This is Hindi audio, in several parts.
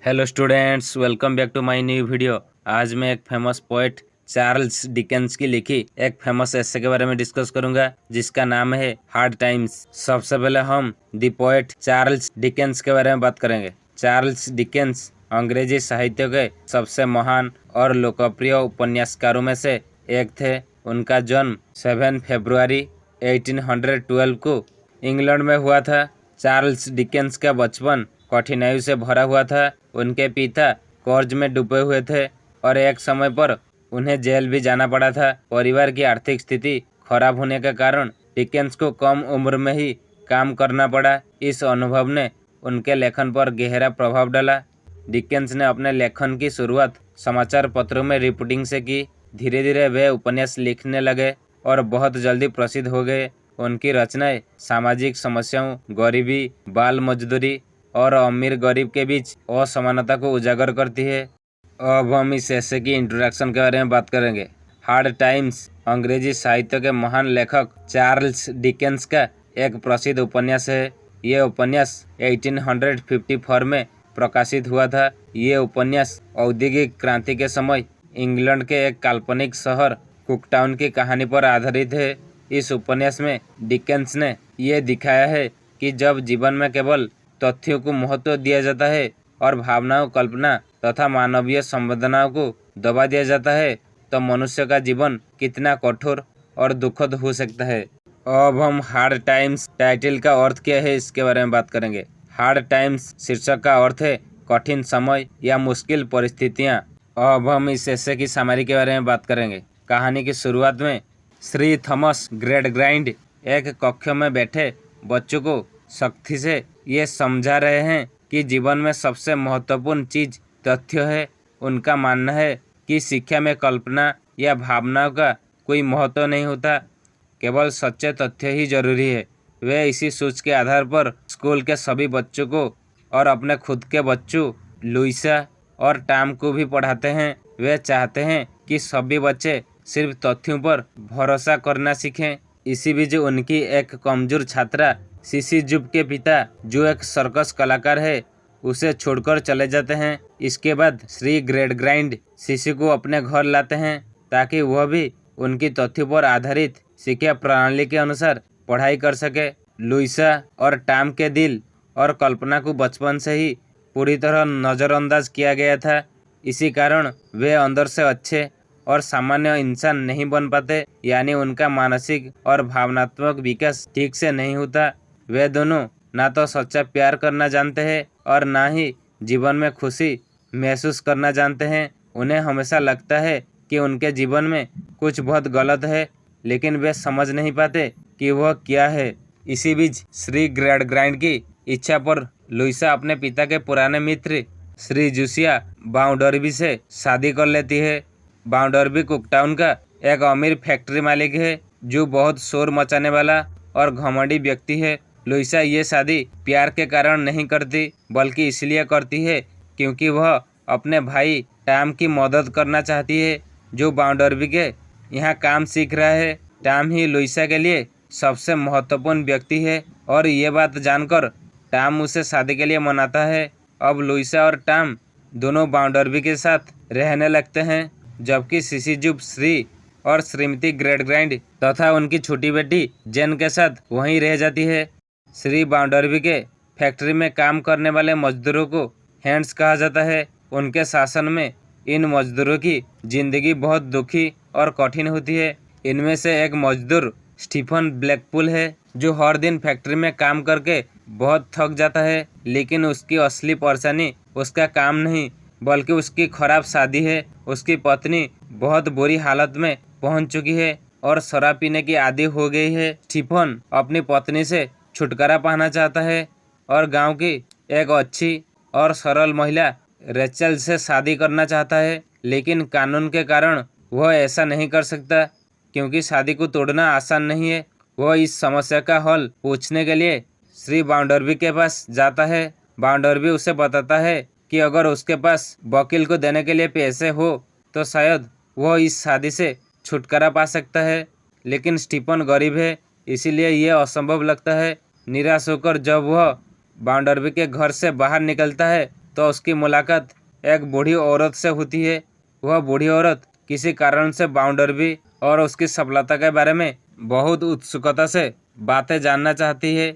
Hello students, welcome back to my new video. आज मैं एक फेमस पोएट चार्ल्स डिकेंस की लिखी एक फेमस एस्से के बारे में डिस्कस करूंगा, जिसका नाम है हार्ड टाइम्स। सबसे पहले हम दी पोएट चार्ल्स डिकेंस के बारे में बात करेंगे। चार्ल्स डिकेंस अंग्रेजी साहित्य के सबसे महान और लोकप्रिय उपन्यासकारों में से एक थे। उनका जन्म 7 फरवरी 1812 को इंग्लैंड में हुआ था। चार्ल्स डिकेंस का बचपन कठिनाई से भरा हुआ था। उनके पिता कर्ज में डूबे हुए थे और एक समय पर उन्हें जेल भी जाना पड़ा था। परिवार की आर्थिक स्थिति खराब होने के कारण डिकेंस को कम उम्र में ही काम करना पड़ा। इस अनुभव ने उनके लेखन पर गहरा प्रभाव डाला। डिकेंस ने अपने लेखन की शुरुआत समाचार पत्रों में रिपोर्टिंग से की। धीरे धीरे वे उपन्यास लिखने लगे और बहुत जल्दी प्रसिद्ध हो गए। उनकी रचनाएं सामाजिक समस्याओं, गरीबी, बाल मजदूरी और अमीर गरीब के बीच असमानता को उजागर करती है। अब हम इस एस्से की इंट्रोडक्शन के बारे में बात करेंगे। हार्ड टाइम्स अंग्रेजी साहित्य के महान लेखक चार्ल्स डिकेंस का एक प्रसिद्ध उपन्यास है। ये उपन्यास 1854 में प्रकाशित हुआ था। ये उपन्यास औद्योगिक क्रांति के समय इंग्लैंड के एक काल्पनिक शहर कुकटाउन की कहानी पर आधारित है। इस उपन्यास में डिकेंस ने यह दिखाया है कि जब जीवन में केवल तथ्यों को महत्व दिया जाता है और भावनाओं, कल्पना तथा मानवीय संवेदनाओं को दबा दिया जाता है, तो मनुष्य का जीवन कितना कठोर और दुखद हो सकता है। अब हम हार्ड टाइम्स टाइटल का अर्थ क्या है इसके बारे में बात करेंगे। हार्ड टाइम्स शीर्षक का अर्थ है कठिन समय या मुश्किल परिस्थितियाँ। अब हम इस एस्से की सामरी के बारे में बात करेंगे। कहानी की शुरुआत में श्री थॉमस ग्रेडग्राइंड एक कक्ष में बैठे बच्चों को सख्ती से ये समझा रहे हैं कि जीवन में सबसे महत्वपूर्ण चीज तथ्य है। उनका मानना है कि शिक्षा में कल्पना या भावनाओं का कोई महत्व नहीं होता, केवल सच्चे तथ्य ही जरूरी है। वे इसी सोच के आधार पर स्कूल के सभी बच्चों को और अपने खुद के बच्चों लुइसा और टॉम को भी पढ़ाते हैं। वे चाहते हैं कि सभी बच्चे सिर्फ तथ्यों पर भरोसा करना सीखें। इसी बीच उनकी एक कमजोर छात्रा सीसी जुब के पिता, जो एक सर्कस कलाकार है, उसे छोड़कर चले जाते हैं। इसके बाद श्री ग्रेडग्राइंड सीसी को अपने घर लाते हैं ताकि वह भी उनकी तथ्यों पर आधारित शिक्षा प्रणाली के अनुसार पढ़ाई कर सके। लुइसा और टॉम के दिल और कल्पना को बचपन से ही पूरी तरह नज़रअंदाज किया गया था। इसी कारण वे अंदर से अच्छे और सामान्य इंसान नहीं बन पाते, यानी उनका मानसिक और भावनात्मक विकास ठीक से नहीं होता। वे दोनों ना तो सच्चा प्यार करना जानते हैं और ना ही जीवन में खुशी महसूस करना जानते हैं। उन्हें हमेशा लगता है कि उनके जीवन में कुछ बहुत गलत है, लेकिन वे समझ नहीं पाते कि वह क्या है। इसी बीच श्री ग्रेडग्राइंड की इच्छा पर लुइसा अपने पिता के पुराने मित्र श्री जूसिया बाउंडरबी से शादी कर लेती है। बाउंडरबी कुकटाउन का एक अमीर फैक्ट्री मालिक है, जो बहुत शोर मचाने वाला और घमंडी व्यक्ति है। लुइसा ये शादी प्यार के कारण नहीं करती, बल्कि इसलिए करती है क्योंकि वह अपने भाई टॉम की मदद करना चाहती है, जो बाउंडरबी के यहाँ काम सीख रहा है। टॉम ही लुइसा के लिए सबसे महत्वपूर्ण व्यक्ति है और ये बात जानकर टॉम उसे शादी के लिए मनाता है। अब लुइसा और टॉम दोनों बाउंडरबी के साथ रहने लगते हैं, जबकि सीसी जुब श्री और श्रीमती ग्रेडग्राइंड तथा उनकी छोटी बेटी जेन के साथ वहीं रह जाती है। श्री बाउंडरबी के फैक्ट्री में काम करने वाले मजदूरों को हैंड्स कहा जाता है। उनके शासन में इन मजदूरों की जिंदगी बहुत दुखी और कठिन होती है। इनमें से एक मजदूर स्टीफन ब्लैकपुल है, जो हर दिन फैक्ट्री में काम करके बहुत थक जाता है, लेकिन उसकी असली परेशानी उसका काम नहीं बल्कि उसकी खराब शादी है। उसकी पत्नी बहुत बुरी हालत में पहुंच चुकी है और शराब पीने की आदी हो गई है। स्टीफन अपनी पत्नी से छुटकारा पाना चाहता है और गांव की एक अच्छी और सरल महिला रेचल से शादी करना चाहता है, लेकिन कानून के कारण वह ऐसा नहीं कर सकता, क्योंकि शादी को तोड़ना आसान नहीं है। वह इस समस्या का हल पूछने के लिए श्री बाउंडरबी के पास जाता है। बाउंडरबी उसे बताता है कि अगर उसके पास वकील को देने के लिए पैसे हो तो शायद वह इस शादी से छुटकारा पा सकता है, लेकिन स्टीफन गरीब है, इसीलिए यह असंभव लगता है। निराश होकर जब वह बाउंडरबी के घर से बाहर निकलता है तो उसकी मुलाकात एक बूढ़ी औरत से होती है। वह बूढ़ी औरत किसी कारण से बाउंडरबी और उसकी सफलता के बारे में बहुत उत्सुकता से बातें जानना चाहती है।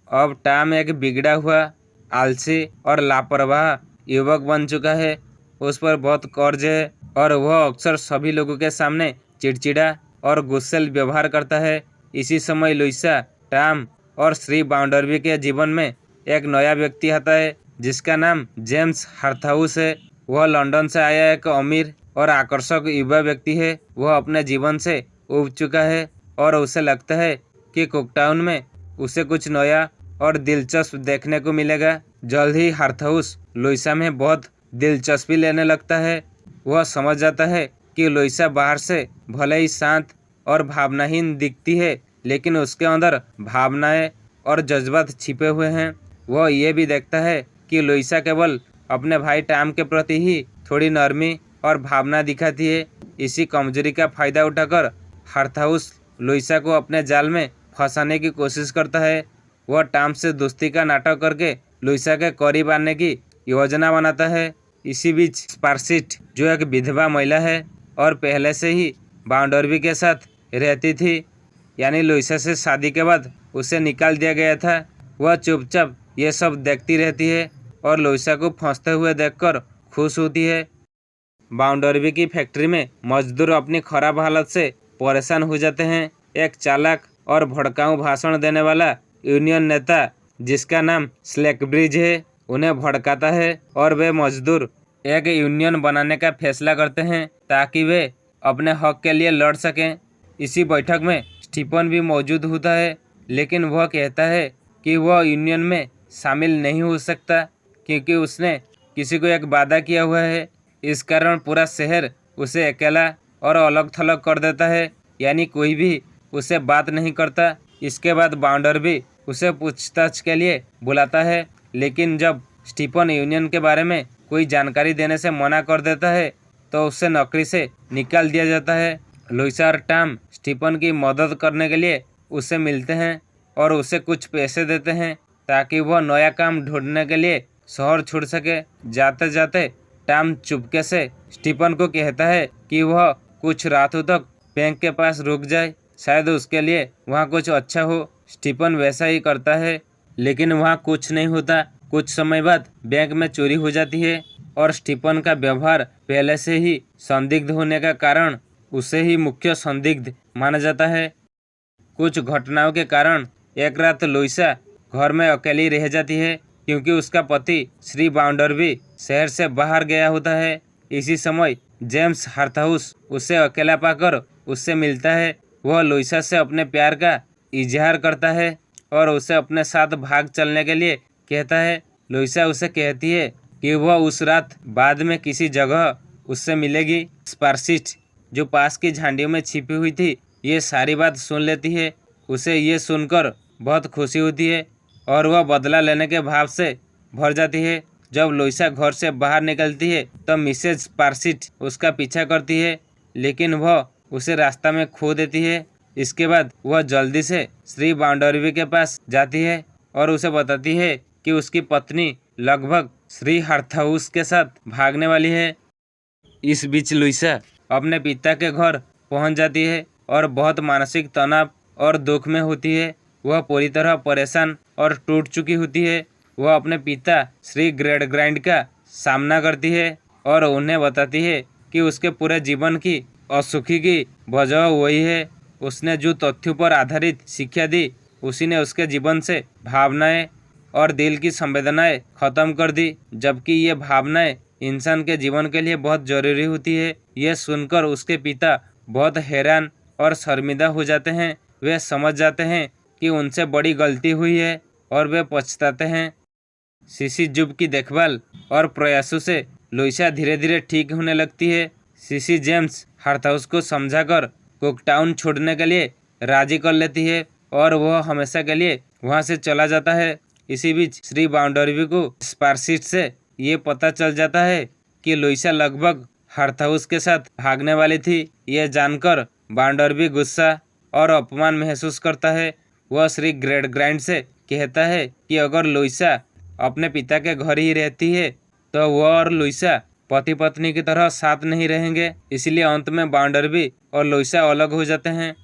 अब टॉम एक बिगड़ा हुआ, आलसी और लापरवाह युवक बन चुका है। उस पर बहुत कर्ज है और वह अक्सर सभी लोगों के सामने चिड़चिड़ा और गुस्सैल व्यवहार करता है। इसी समय लुइसा, टॉम और श्री बाउंडरबी के जीवन में एक नया व्यक्ति आता है जिसका नाम जेम्स हार्थाउस है। वह लंदन से आया एक अमीर और आकर्षक युवा व्यक्ति है। वह अपने जीवन से उब चुका है और उसे लगता है कि कुकटाउन में उसे कुछ नया और दिलचस्प देखने को मिलेगा। जल्द ही हार्थाउस लुइसा में बहुत दिलचस्पी लेने लगता है। वह समझ जाता है कि लुइसा बाहर से भले ही शांत और भावनाहीन दिखती है, लेकिन उसके अंदर भावनाएं और जज्बात छिपे हुए हैं। वह ये भी देखता है कि लुइसा केवल अपने भाई टॉम के प्रति ही थोड़ी नरमी और भावना दिखाती है। इसी कमजोरी का फायदा उठाकर हार्थाउस लुइसा को अपने जाल में फंसाने की कोशिश करता है। वह टॉम से दोस्ती का नाटक करके लुइसा के करीब आने की योजना बनाता है। इसी बीच स्पार्सिट, जो एक विधवा महिला है और पहले से ही बाउंडरबी के साथ रहती थी, यानी लुइसा से शादी के बाद उसे निकाल दिया गया था, वह चुपचाप ये सब देखती रहती है और लुइसा को फंसते हुए देखकर खुश होती है। बाउंडरबी की फैक्ट्री में मजदूर अपनी खराब हालत से परेशान हो जाते हैं। एक चालाक और भड़काऊ भाषण देने वाला यूनियन नेता, जिसका नाम स्लैकब्रिज है, उन्हें भड़काता है और वे मजदूर एक यूनियन बनाने का फैसला करते हैं ताकि वे अपने हक के लिए लड़ सकें। इसी बैठक में स्टीफन भी मौजूद होता है, लेकिन वह कहता है कि वह यूनियन में शामिल नहीं हो सकता क्योंकि उसने किसी को एक वादा किया हुआ है। इस कारण पूरा शहर उसे अकेला और अलग थलग कर देता है, यानी कोई भी उसे बात नहीं करता। इसके बाद बाउंडरबी उसे पूछताछ के लिए बुलाता है, लेकिन जब स्टीफन यूनियन के बारे में कोई जानकारी देने से मना कर देता है तो उसे नौकरी से निकाल दिया जाता है। लुइसा और टॉम स्टीफन की मदद करने के लिए उससे मिलते हैं और उसे कुछ पैसे देते हैं ताकि वह नया काम ढूंढने के लिए शहर छोड़ सके। जाते जाते टॉम चुपके से स्टीफन को कहता है कि वह कुछ रातों तक बैंक के पास रुक जाए, शायद उसके लिए वहाँ कुछ अच्छा हो। स्टीफन वैसा ही करता है, लेकिन वहाँ कुछ नहीं होता। कुछ समय बाद बैंक में चोरी हो जाती है और स्टीफन का व्यवहार पहले से ही संदिग्ध होने का कारण उसे ही मुख्य संदिग्ध माना जाता है। कुछ घटनाओं के कारण एक रात लुइसा घर में अकेली रह जाती है क्योंकि उसका पति श्री बाउंडरबी शहर से बाहर गया होता है। इसी समय जेम्स हार्थाउस उसे अकेला पाकर उससे मिलता है। वह लुइसा से अपने प्यार का इजहार करता है और उसे अपने साथ भाग चलने के लिए कहता है। लुइसा उसे कहती है कि वह उस रात बाद में किसी जगह उससे मिलेगी। स्पार्सिट, जो पास की झाड़ियों में छिपी हुई थी, ये सारी बात सुन लेती है। उसे ये सुनकर बहुत खुशी होती है और वह बदला लेने के भाव से भर जाती है। जब लुइसा घर से बाहर निकलती है तो मिसेज स्पार्सिट उसका पीछा करती है, लेकिन वह उसे रास्ता में खो देती है। इसके बाद वह जल्दी से श्री बाउंडरबी के पास जाती है और उसे बताती है कि उसकी पत्नी लगभग श्री हार्थाउस के साथ भागने वाली है। इस बीच लुइसा अपने पिता के घर पहुंच जाती है और बहुत मानसिक तनाव और दुख में होती है। वह पूरी तरह परेशान और टूट चुकी होती है। वह अपने पिता श्री ग्रेडग्राइंड का सामना करती है और उन्हें बताती है कि उसके पूरे जीवन की असुखी की वजह वही है। उसने जो तथ्यों पर आधारित शिक्षा दी, उसी ने उसके जीवन से भावनाएं और दिल की संवेदनाएं खत्म कर दी, जबकि ये भावनाएं इंसान के जीवन के लिए बहुत जरूरी होती है। ये सुनकर उसके पिता बहुत हैरान और शर्मिंदा हो जाते हैं। वे समझ जाते हैं कि उनसे बड़ी गलती हुई है और वे पछताते हैं। सीसी जुब की देखभाल और प्रयासों से लुइसा धीरे धीरे ठीक होने लगती है। सीसी जेम्स हार्थाउस को समझाकर कुकटाउन छोड़ने के लिए राजी कर लेती है और वह हमेशा के लिए वहां से चला जाता है। इसी बीच श्री बाउंडरबी को स्पार्सिट से ये पता चल जाता है कि लुइसा लगभग हार्थाउस के साथ भागने वाली थी। यह जानकर बाउंडरबी गुस्सा और अपमान महसूस करता है। वह श्री ग्रेडग्राइंड से कहता है कि अगर लुइसा अपने पिता के घर ही रहती है तो वो और लुइसा पति पत्नी की तरह साथ नहीं रहेंगे। इसलिए अंत में बाउंडरबी और लुइसा अलग हो जाते हैं।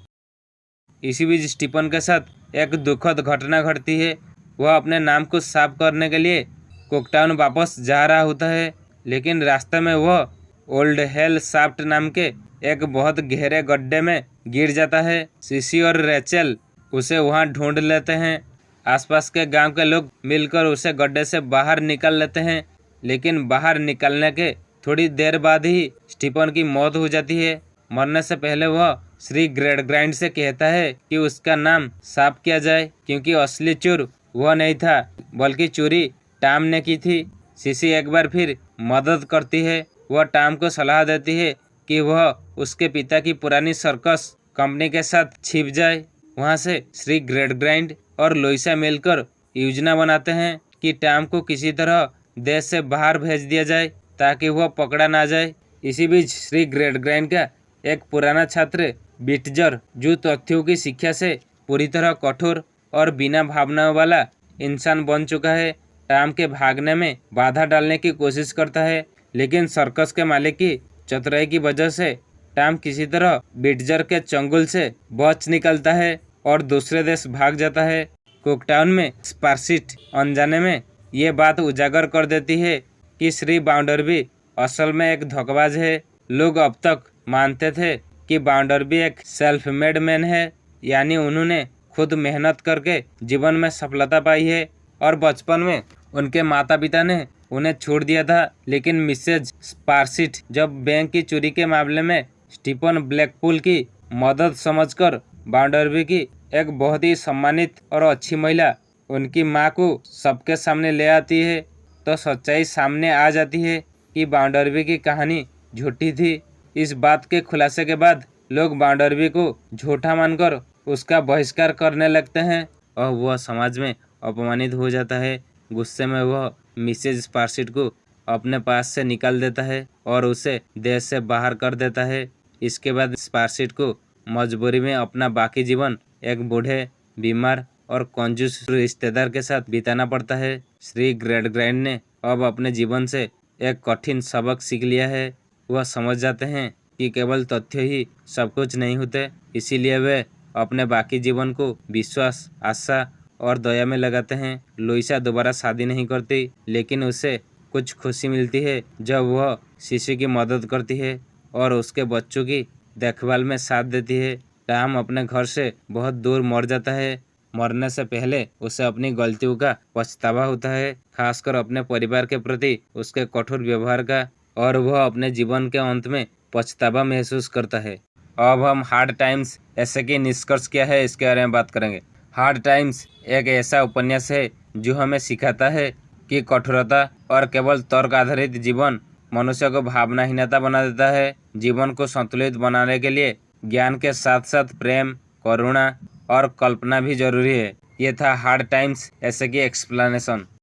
इसी बीच स्टीफन के साथ एक दुखद घटना घटती है। वह अपने नाम को साफ करने के लिए कोकटाउन वापस जा रहा होता है, लेकिन रास्ते में वह ओल्ड हेल शाफ्ट नाम के एक बहुत गहरे गड्ढे में गिर जाता है। सीसी और रेचल उसे वहां ढूंढ लेते हैं। आसपास के गांव के लोग मिलकर उसे गड्ढे से बाहर निकाल लेते हैं, लेकिन बाहर निकलने के थोड़ी देर बाद ही स्टीफन की मौत हो जाती है। मरने से पहले वह श्री ग्रेडग्राइंड से कहता है कि उसका नाम साफ किया जाए, क्योंकि असली चोर वह नहीं था बल्कि चोरी टॉम ने की थी। सीसी एक बार फिर मदद करती है। वह टॉम को सलाह देती है कि वह उसके पिता की पुरानी सर्कस कंपनी के साथ छिप जाए। वहां से श्री ग्रेडग्राइंड और लुइसा मिलकर योजना बनाते हैं कि टॉम को किसी तरह देश से बाहर भेज दिया जाए ताकि वह पकड़ा ना जाए। इसी बीच श्री ग्रेडग्राइंड का एक पुराना छात्र बिटजर, जो तथ्यों की शिक्षा से पूरी तरह कठोर और बिना भावनाओं वाला इंसान बन चुका है, टॉम के भागने में बाधा डालने की कोशिश करता है। लेकिन सर्कस के मालिक की चतुराई की वजह से टॉम किसी तरह बिटजर के चंगुल से बच निकलता है और दूसरे देश भाग जाता है। कोकटाउन में स्पारसीट अनजाने में ये बात उजागर कर देती है कि श्री बाउंडरबी असल में एक धोखेबाज है। लोग अब तक मानते थे कि बाउंडरबी एक सेल्फ मेड मैन है, यानी उन्होंने खुद मेहनत करके जीवन में सफलता पाई है और बचपन में उनके माता पिता ने उन्हें छोड़ दिया था। लेकिन मिसेज स्पारसीट जब बैंक की चोरी के मामले में स्टीफन ब्लैकपूल की मदद समझकर बाउंडरबी की एक बहुत ही सम्मानित और अच्छी महिला उनकी मां को सबके सामने ले आती है, तो सच्चाई सामने आ जाती है कि बाउंडरबी की कहानी झूठी थी। इस बात के खुलासे के बाद लोग बाउंडरबी को झूठा मानकर उसका बहिष्कार करने लगते हैं और वह समाज में अपमानित हो जाता है। गुस्से में वह मिसेज स्पारसीट को अपने पास से निकाल देता है और उसे देश से बाहर कर देता है। इसके बाद स्पारसीट को मजबूरी में अपना बाकी जीवन एक बूढ़े, बीमार और कंजूस रिश्तेदार के साथ बिताना पड़ता है। श्री ग्रेडग्राइंड ने अब अपने जीवन से एक कठिन सबक सीख लिया है। वह समझ जाते हैं कि केवल तथ्य ही सब कुछ नहीं होते, इसीलिए वे अपने बाकी जीवन को विश्वास, आशा और दया में लगाते हैं। लुइसा दोबारा शादी नहीं करती, लेकिन उसे कुछ खुशी मिलती है जब वह शिशु की मदद करती है और उसके बच्चों की देखभाल में साथ देती है। टॉम अपने घर से बहुत दूर मर जाता है। मरने से पहले उसे अपनी गलतियों का पछतावा होता है, खासकर अपने परिवार के प्रति उसके कठोर व्यवहार का, और वह अपने जीवन के अंत में पछतावा महसूस करता है। अब हम हार्ड टाइम्स ऐसे की निष्कर्ष क्या है इसके बारे में बात करेंगे। हार्ड टाइम्स एक ऐसा उपन्यास है जो हमें सिखाता है कि कठोरता और केवल तर्क आधारित जीवन मनुष्य को भावनाहीनता बना देता है। जीवन को संतुलित बनाने के लिए ज्ञान के साथ साथ प्रेम, करुणा और कल्पना भी जरूरी है। ये था हार्ड टाइम्स ऐसे की एक्सप्लेनेशन।